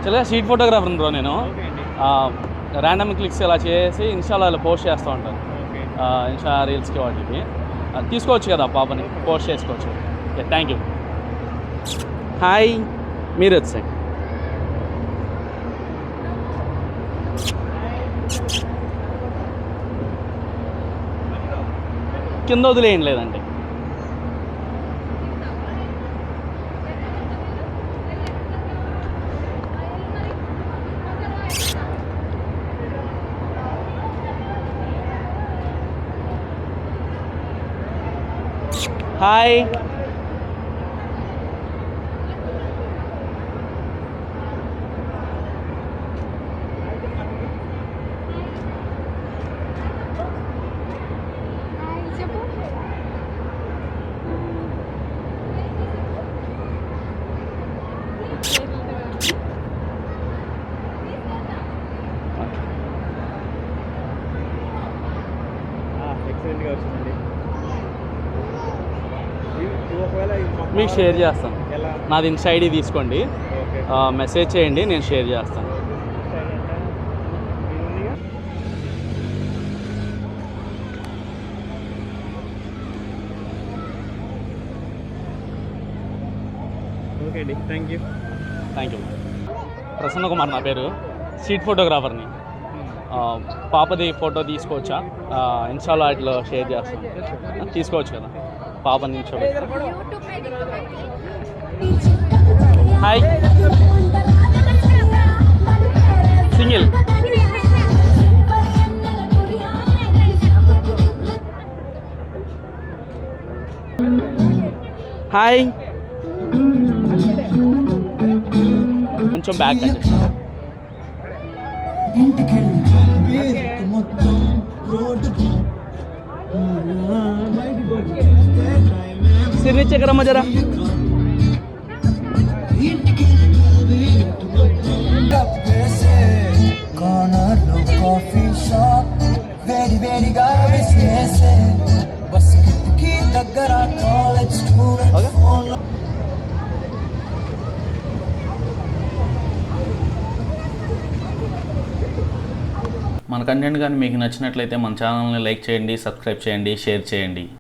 యాక్చువల్గా street photographer bro నేను. Random clicks ఇలా చేసి ఇన్స్టాలో అలా పోస్ట్ చేస్తూ ఉంటాను. ఇన్స్టా రీల్స్కి వాటికి తీసుకోవచ్చు కదా పాపని, పోస్ట్ చేసుకోవచ్చు. Okay, thank you. హాయ్, మీరు వచ్చాయి కింద వదిలేయండి, లేదండి హాయ్. ఎక్సలెంట్గా వచ్చిందండి. మీకు షేర్ చేస్తాను. నాది ఇన్స్టా ఐడి తీసుకోండి, మెసేజ్ చేయండి, నేను షేర్ చేస్తాను. ఓకే అండి, థ్యాంక్ యూ. ప్రసన్న కుమార్ నా పేరు, స్ట్రీట్ ఫోటోగ్రాఫర్ని. పాపది ఫోటో తీసుకోవచ్చా? ఇన్స్టాలో వాటిలో షేర్ చేస్తాను. తీసుకోవచ్చు కదా పాప నుంచి. Hi, single. హాయ్, కొంచెం బ్యాక్ అండి. సిర్ని చక్రమ్మ జరా. మన కంటెంట్ కానీ మీకు నచ్చినట్లయితే మన ఛానల్ని లైక్ చేయండి, సబ్స్క్రైబ్ చేయండి, షేర్ చేయండి.